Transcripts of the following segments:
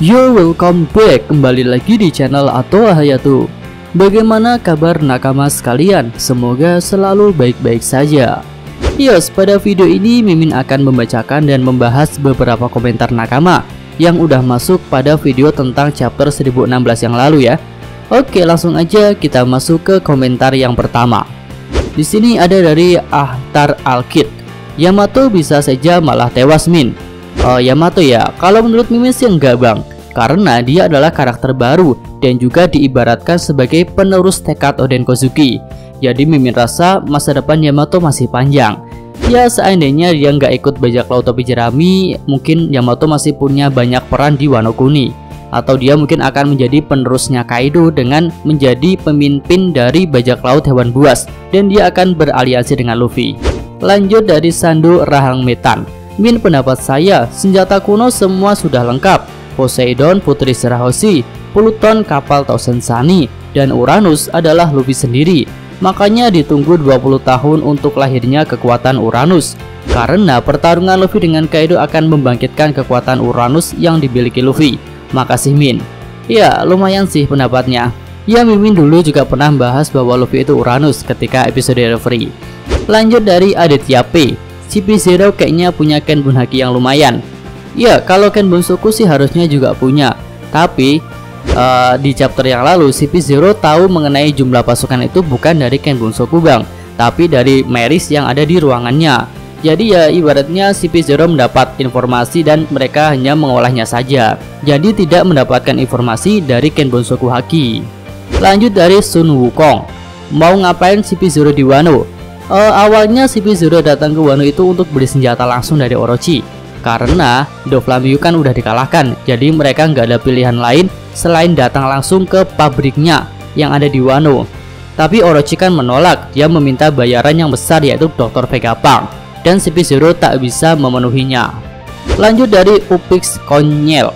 Yo, welcome back, kembali lagi di channel Atau Hayatu. Bagaimana kabar nakama sekalian? Semoga selalu baik-baik saja. Yes, pada video ini Mimin akan membacakan dan membahas beberapa komentar nakama yang udah masuk pada video tentang chapter 1016 yang lalu ya. Oke, langsung aja kita masuk ke komentar yang pertama. Di sini ada dari Ahtar Alkid. Yamato bisa saja malah tewas, Min. Oh, Yamato ya, kalau menurut Mimin sih enggak bang, karena dia adalah karakter baru dan juga diibaratkan sebagai penerus tekad Oden Kozuki. Jadi Mimin rasa masa depan Yamato masih panjang. Ya seandainya dia nggak ikut bajak laut topi jerami, mungkin Yamato masih punya banyak peran di Wano Kuni. Atau dia mungkin akan menjadi penerusnya Kaido dengan menjadi pemimpin dari bajak laut hewan buas, dan dia akan beraliansi dengan Luffy. Lanjut dari Sando Rahang Metan. Min, pendapat saya, senjata kuno semua sudah lengkap. Poseidon, Putri Shirahoshi, Pluton, kapal Thousand Sunny, dan Uranus adalah Luffy sendiri. Makanya ditunggu 20 tahun untuk lahirnya kekuatan Uranus. Karena pertarungan Luffy dengan Kaido akan membangkitkan kekuatan Uranus yang dimiliki Luffy. Makasih Min. Ya, lumayan sih pendapatnya. Ya, Mimin dulu juga pernah bahas bahwa Luffy itu Uranus ketika episode Reverie. Lanjut dari Aditya P. CP0 kayaknya punya Kenbun Haki yang lumayan. Ya, kalau Ken Bunsoku sih harusnya juga punya. Tapi di chapter yang lalu CP0 tahu mengenai jumlah pasukan itu bukan dari Ken Bunsoku bang, tapi dari Meris yang ada di ruangannya. Jadi ya ibaratnya CP0 mendapat informasi dan mereka hanya mengolahnya saja. Jadi tidak mendapatkan informasi dari Ken Bunsoku Haki. Lanjut dari Sun Wukong. Mau ngapain CP0 di Wano? Awalnya CP0 datang ke Wano itu untuk beli senjata langsung dari Orochi. Karena Doflamingo kan udah dikalahkan, jadi mereka nggak ada pilihan lain selain datang langsung ke pabriknya yang ada di Wano. Tapi Orochi kan menolak, dia meminta bayaran yang besar yaitu Dr. Vegapunk, dan CP0 tak bisa memenuhinya. Lanjut dari Upix Konyel.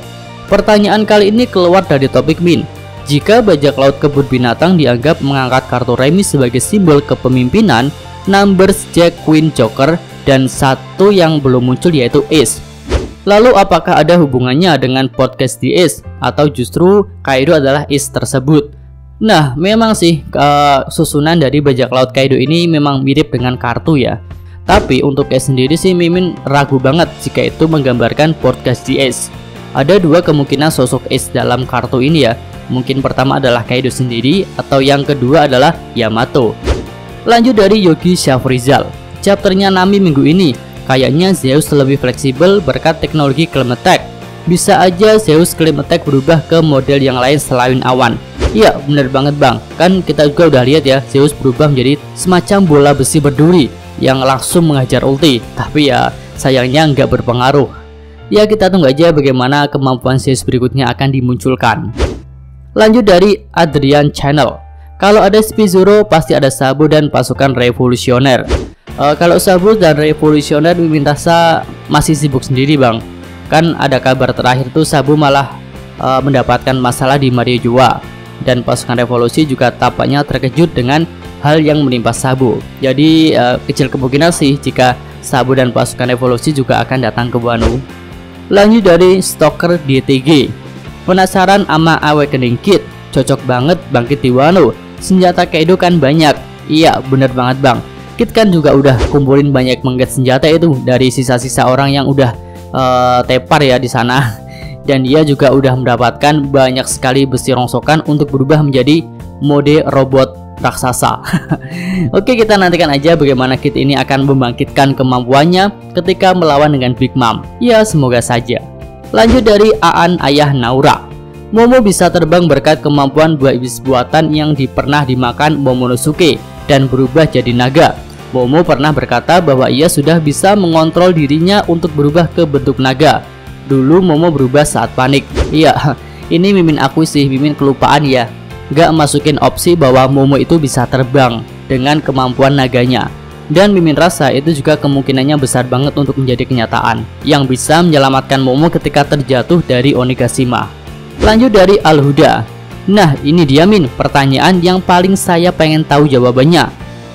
Pertanyaan kali ini keluar dari topik Min. Jika bajak laut kebun binatang dianggap mengangkat kartu remi sebagai simbol kepemimpinan, Numbers, Jack, Queen, Joker, dan satu yang belum muncul yaitu Ace. Lalu apakah ada hubungannya dengan podcast di Ace? Atau justru Kaido adalah Ace tersebut? Nah, memang sih susunan dari bajak laut Kaido ini memang mirip dengan kartu ya. Tapi untuk Ace sendiri sih Mimin ragu banget jika itu menggambarkan podcast di Ace. Ada dua kemungkinan sosok Ace dalam kartu ini ya. Mungkin pertama adalah Kaido sendiri, atau yang kedua adalah Yamato. Lanjut dari Yogi Shafrizal. Chapternya Nami minggu ini, kayaknya Zeus lebih fleksibel berkat teknologi Climb Attack. Bisa aja Zeus Climb Attack berubah ke model yang lain selain awan. Iya bener banget bang, kan kita juga udah lihat ya Zeus berubah menjadi semacam bola besi berduri yang langsung mengajar ulti. Tapi ya sayangnya nggak berpengaruh. Ya kita tunggu aja bagaimana kemampuan Zeus berikutnya akan dimunculkan. Lanjut dari Adrian Channel. Kalau ada CP0 pasti ada Sabo dan pasukan revolusioner. Kalau Sabo dan revolusioner Mimin rasa masih sibuk sendiri bang. Kan ada kabar terakhir tuh Sabo malah mendapatkan masalah di Mario Jua. Dan pasukan revolusi juga tampaknya terkejut dengan hal yang menimpa Sabo. Jadi kecil kemungkinan sih jika Sabo dan pasukan revolusi juga akan datang ke Wano. Lanjut dari Stalker DTG. Penasaran sama Awakening Kid? Cocok banget bangkit di Wano. Senjata Kaido kan banyak. Iya bener banget bang. Kid kan juga udah kumpulin banyak mengget senjata itu dari sisa-sisa orang yang udah tepar ya di sana. Dan dia juga udah mendapatkan banyak sekali besi rongsokan untuk berubah menjadi mode robot raksasa. Oke, kita nantikan aja bagaimana Kid ini akan membangkitkan kemampuannya ketika melawan dengan Big Mom. Ya semoga saja. Lanjut dari Aan Ayah Naura. Momo bisa terbang berkat kemampuan buah iblis buatan yang pernah dimakan Momonosuke dan berubah jadi naga. Momo pernah berkata bahwa ia sudah bisa mengontrol dirinya untuk berubah ke bentuk naga. Dulu Momo berubah saat panik. Iya, ini Mimin akui sih, Mimin kelupaan ya. Gak masukin opsi bahwa Momo itu bisa terbang dengan kemampuan naganya. Dan Mimin rasa itu juga kemungkinannya besar banget untuk menjadi kenyataan, yang bisa menyelamatkan Momo ketika terjatuh dari Onigashima. Lanjut dari Al-Huda. Nah ini dia Min, pertanyaan yang paling saya pengen tahu jawabannya.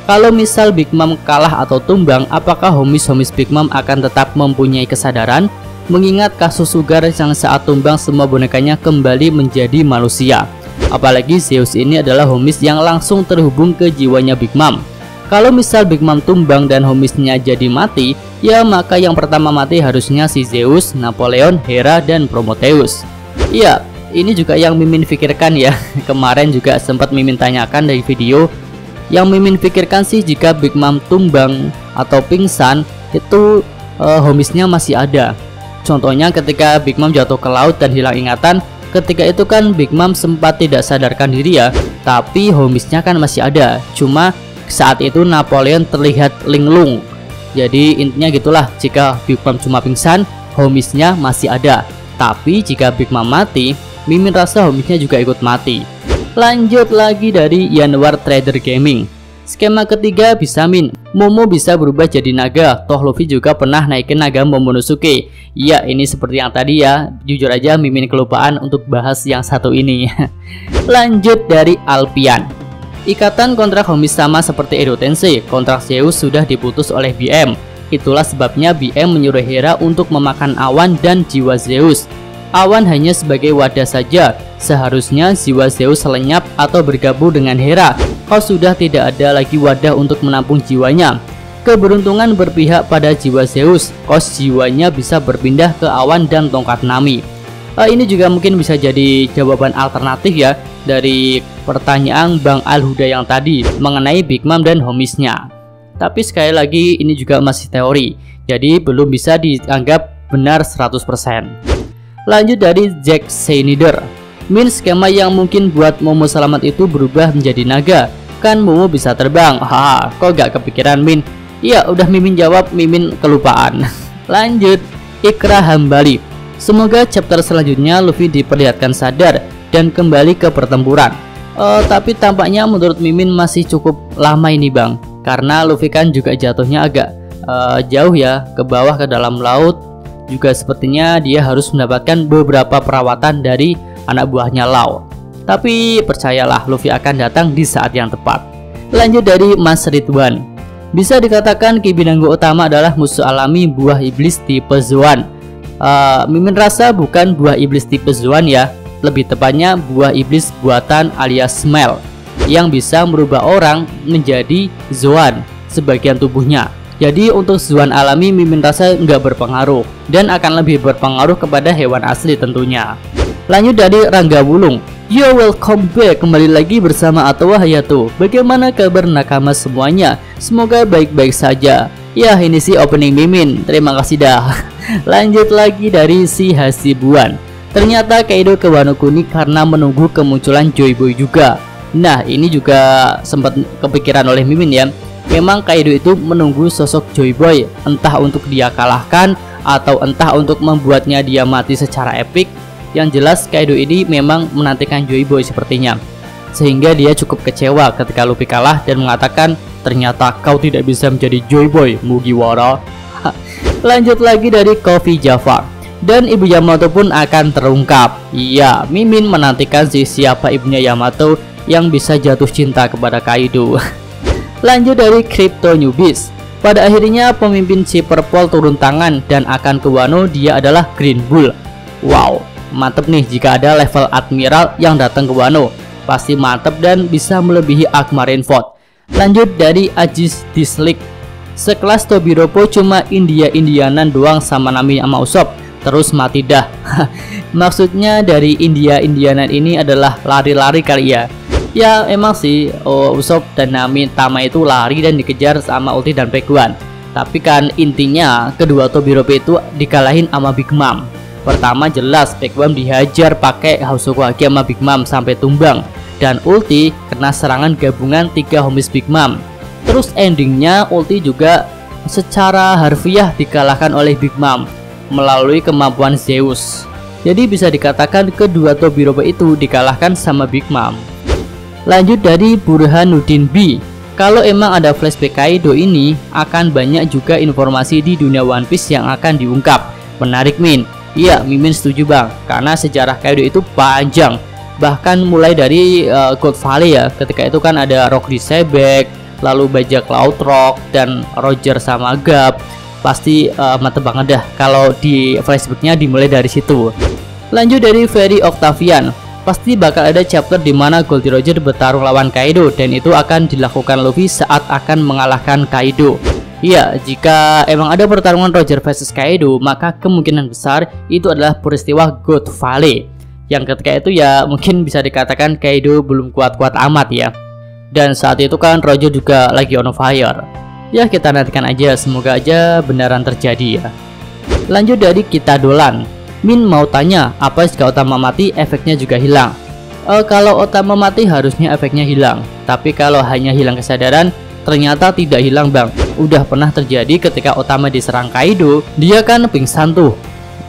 Kalau misal Big Mom kalah atau tumbang, apakah homies Big Mom akan tetap mempunyai kesadaran? mengingat kasus Sugar yang saat tumbang semua bonekanya kembali menjadi manusia. Apalagi Zeus ini adalah homies yang langsung terhubung ke jiwanya Big Mom. Kalau misal Big Mom tumbang dan homiesnya jadi mati, ya maka yang pertama mati harusnya si Zeus, Napoleon, Hera, dan Prometheus. Iya, ini juga yang Mimin pikirkan ya. Kemarin juga sempat Mimin tanyakan dari video. Yang Mimin pikirkan sih jika Big Mom tumbang atau pingsan itu homiesnya masih ada. Contohnya ketika Big Mom jatuh ke laut dan hilang ingatan, ketika itu kan Big Mom sempat tidak sadarkan diri ya, tapi homiesnya kan masih ada. Cuma saat itu Napoleon terlihat linglung. Jadi intinya gitulah, jika Big Mom cuma pingsan, homiesnya masih ada. Tapi jika Big Mom mati, Mimin rasa homiesnya juga ikut mati. Lanjut lagi dari Yanwar Trader Gaming. Skema ketiga bisa Min, Momo bisa berubah jadi naga. Toh Luffy juga pernah naikin naga Momonosuke. Ya ini seperti yang tadi ya, jujur aja Mimin kelupaan untuk bahas yang satu ini. Lanjut dari Alpian. Ikatan kontrak homies sama seperti Edo Tensei. Kontrak Zeus sudah diputus oleh BM. Itulah sebabnya BM menyuruh Hera untuk memakan awan dan jiwa Zeus. Awan hanya sebagai wadah saja. Seharusnya jiwa Zeus lenyap atau bergabung dengan Hera. Kau sudah tidak ada lagi wadah untuk menampung jiwanya. Keberuntungan berpihak pada jiwa Zeus. Kos jiwanya bisa berpindah ke awan dan tongkat Nami. Ini juga mungkin bisa jadi jawaban alternatif ya dari pertanyaan Bang Al-Huda yang tadi mengenai Big Mom dan homiesnya. Tapi sekali lagi ini juga masih teori, jadi belum bisa dianggap benar 100%. Lanjut dari Jack Schneider. Min, skema yang mungkin buat Momo selamat itu berubah menjadi naga. Kan Momo bisa terbang. Haha, kok gak kepikiran Min? Iya, udah Mimin jawab, Mimin kelupaan. Lanjut, Ikra Hambali. Semoga chapter selanjutnya Luffy diperlihatkan sadar dan kembali ke pertempuran. Tapi tampaknya menurut Mimin masih cukup lama ini Bang. Karena Luffy kan juga jatuhnya agak jauh ya, ke bawah ke dalam laut. Juga sepertinya dia harus mendapatkan beberapa perawatan dari anak buahnya Lau. Tapi percayalah, Luffy akan datang di saat yang tepat. Lanjut dari Mas Ridwan. Bisa dikatakan Kibinanggo utama adalah musuh alami buah iblis tipe Zoan. Mimin rasa bukan buah iblis tipe Zoan ya, lebih tepatnya buah iblis buatan alias Smell yang bisa merubah orang menjadi Zoan sebagian tubuhnya. Jadi untuk Zoan alami Mimin rasa nggak berpengaruh dan akan lebih berpengaruh kepada hewan asli tentunya. Lanjut dari Rangga Wulung. Yo, welcome back, kembali lagi bersama Atawa Hayato. Bagaimana kabar nakama semuanya? Semoga baik-baik saja. Ya ini sih opening Mimin, terima kasih dah. Lanjut lagi dari si Hasibuan. Ternyata Kaido ke Wano Kuni karena menunggu kemunculan Joy Boy juga. Nah ini juga sempat kepikiran oleh Mimin ya. Memang Kaido itu menunggu sosok Joy Boy, entah untuk dia kalahkan atau entah untuk membuatnya dia mati secara epik. Yang jelas Kaido ini memang menantikan Joy Boy sepertinya. Sehingga dia cukup kecewa ketika Luffy kalah dan mengatakan, ternyata kau tidak bisa menjadi Joy Boy, Mugiwara. Lanjut lagi dari Coffee Java. Dan ibu Yamato pun akan terungkap. Iya, Mimin menantikan siapa ibunya Yamato yang bisa jatuh cinta kepada Kaido. Lanjut dari Crypto Newbies. Pada akhirnya pemimpin si Purple turun tangan dan akan ke Wano, dia adalah Green Bull. Wow, mantep nih jika ada level Admiral yang datang ke Wano. Pasti mantep dan bisa melebihi Arc Marineford. Lanjut dari Ajis Dislik. Sekelas Tobiropo cuma India-Indianan doang sama Nami sama Usopp, terus mati dah. Maksudnya dari India-Indianan ini adalah lari-lari kali ya. Ya emang sih Usopp dan Nami Tama itu lari dan dikejar sama Ulti dan Peguan. Tapi kan intinya kedua Tobiropo itu dikalahin sama Big Mom. Pertama jelas Peguan dihajar pakai Hausokuhage sama Big Mom sampai tumbang. Dan Ulti kena serangan gabungan 3 homies Big Mom. Terus endingnya Ulti juga secara harfiah dikalahkan oleh Big Mom melalui kemampuan Zeus. Jadi bisa dikatakan kedua Tobiropo itu dikalahkan sama Big Mom. Lanjut dari Burhanuddin B. Kalau emang ada flashback Kaido ini, akan banyak juga informasi di dunia One Piece yang akan diungkap. Menarik Min. Iya, Mimin setuju Bang, karena sejarah Kaido itu panjang. Bahkan mulai dari God Valley ya, ketika itu kan ada Rock disebek, lalu bajak laut Rock dan Roger sama Gap. pasti mantep banget dah kalau di flashbacknya dimulai dari situ. Lanjut dari Fairy Octavian, pasti bakal ada chapter dimana Goldie Roger bertarung lawan Kaido, dan itu akan dilakukan Luffy saat akan mengalahkan Kaido. Ya, jika emang ada pertarungan Roger versus Kaido, maka kemungkinan besar itu adalah peristiwa God Valley. Yang ketika itu ya mungkin bisa dikatakan Kaido belum kuat-kuat amat ya. Dan saat itu kan Roger juga lagi on fire. Ya kita nantikan aja, semoga aja beneran terjadi ya. Lanjut dari Kita Dolan, Min mau tanya, apa jika Otama mati efeknya juga hilang? Kalau Otama mati harusnya efeknya hilang, tapi kalau hanya hilang kesadaran ternyata tidak hilang bang. Udah pernah terjadi ketika Otama diserang Kaido, dia kan pingsan tuh,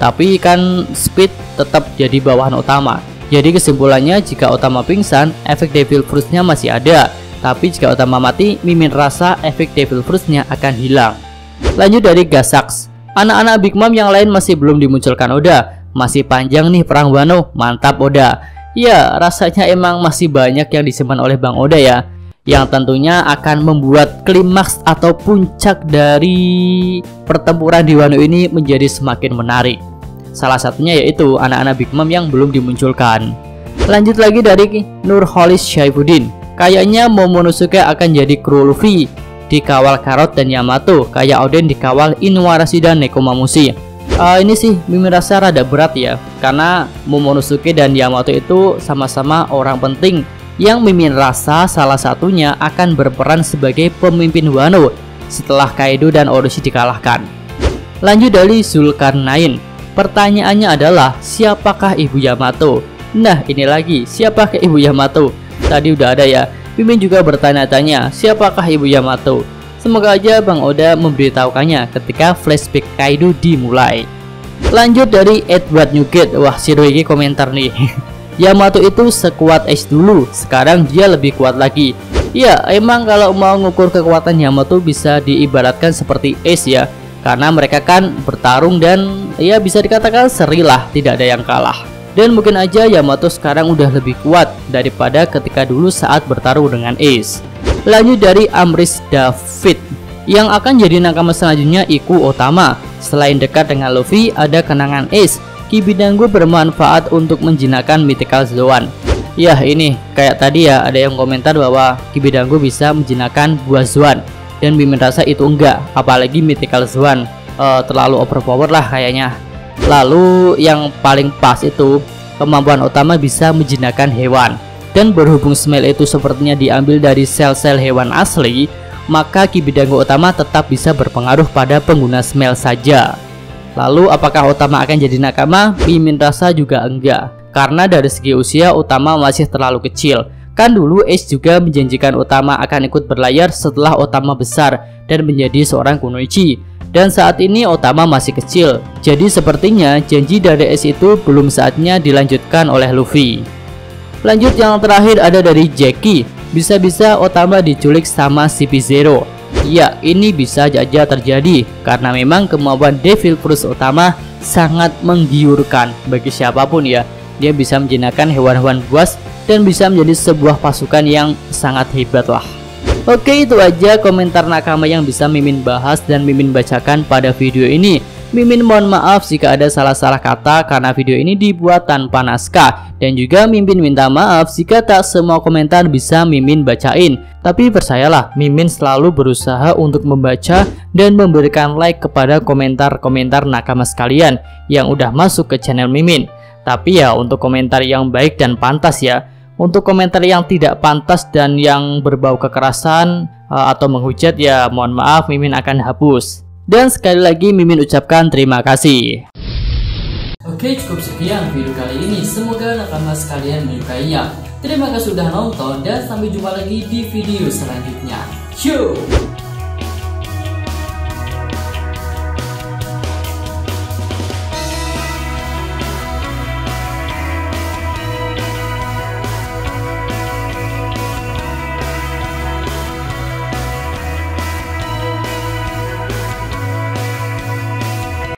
tapi kan Speed tetap jadi bawahan Otama. Jadi kesimpulannya jika Otama pingsan, efek Devil Fruits-nya masih ada, tapi jika Otama mati, Mimin rasa efek Devil Fruits-nya akan hilang. Lanjut dari Gasax, anak-anak Big Mom yang lain masih belum dimunculkan Oda. Masih panjang nih perang Wano, mantap Oda. Ya rasanya emang masih banyak yang disimpan oleh Bang Oda ya, yang tentunya akan membuat klimaks atau puncak dari pertempuran di Wano ini menjadi semakin menarik. Salah satunya yaitu anak-anak Big Mom yang belum dimunculkan. Lanjut lagi dari Nurholis Syaifuddin, kayaknya Momonosuke akan jadi kru Luffy, dikawal Carrot dan Yamato, kayak Oden dikawal Inuarashi dan Nekomamushi. Ini sih Mimin rasa rada berat ya, karena Momonosuke dan Yamato itu sama-sama orang penting yang Mimin rasa salah satunya akan berperan sebagai pemimpin Wano setelah Kaido dan Orochi dikalahkan. Lanjut dari Zulkarnain, pertanyaannya adalah siapakah Ibu Yamato? Nah ini lagi, siapakah Ibu Yamato? Tadi udah ada ya, Mimin juga bertanya-tanya siapakah Ibu Yamato. Semoga aja Bang Oda memberitahukannya ketika flashback Kaido dimulai. Lanjut dari Edward Newgate, wah si Roy komentar nih. Yamato itu sekuat Ace dulu, sekarang dia lebih kuat lagi. Ya emang kalau mau ngukur kekuatan Yamato bisa diibaratkan seperti Ace ya, karena mereka kan bertarung dan ya bisa dikatakan seri lah, tidak ada yang kalah. Dan mungkin aja Yamato sekarang udah lebih kuat daripada ketika dulu saat bertarung dengan Ace. Lanjut dari Amrish David, yang akan jadi nakama selanjutnya Iku Otama. Selain dekat dengan Luffy, ada kenangan Ace. Kibidango bermanfaat untuk menjinakkan Mythical Zoan. Ya ini kayak tadi ya, ada yang komentar bahwa Kibidango bisa menjinakkan buah Zoan, dan Mimin rasa itu enggak, apalagi Mythical Zoan terlalu overpower lah kayaknya. Lalu yang paling pas itu kemampuan Otama bisa menjinakkan hewan, dan berhubung smell itu sepertinya diambil dari sel-sel hewan asli, maka Kibidango Otama tetap bisa berpengaruh pada pengguna smell saja. Lalu apakah Otama akan jadi nakama? Mimin rasa juga enggak, karena dari segi usia Otama masih terlalu kecil. Kan dulu Ace juga menjanjikan Otama akan ikut berlayar setelah Otama besar dan menjadi seorang kunoichi. Dan saat ini Otama masih kecil, jadi sepertinya janji dari Ace itu belum saatnya dilanjutkan oleh Luffy. Lanjut yang terakhir ada dari Jackie, bisa-bisa Otama diculik sama CP0. Ya ini bisa saja terjadi, karena memang kemampuan Devil Fruits Otama sangat menggiurkan bagi siapapun ya. Dia bisa menjinakkan hewan-hewan buas dan bisa menjadi sebuah pasukan yang sangat hebat lah. Oke, itu aja komentar nakama yang bisa Mimin bahas dan Mimin bacakan pada video ini. Mimin mohon maaf jika ada salah-salah kata karena video ini dibuat tanpa naskah, dan juga Mimin minta maaf jika tak semua komentar bisa Mimin bacain. Tapi percayalah, Mimin selalu berusaha untuk membaca dan memberikan like kepada komentar-komentar nakama sekalian yang udah masuk ke channel Mimin. Tapi ya untuk komentar yang baik dan pantas ya. Untuk komentar yang tidak pantas dan yang berbau kekerasan atau menghujat ya mohon maaf, Mimin akan hapus. Dan sekali lagi Mimin ucapkan terima kasih. Oke, cukup sekian video kali ini. Semoga nakama sekalian menyukainya. Terima kasih sudah nonton dan sampai jumpa lagi di video selanjutnya. Ciao.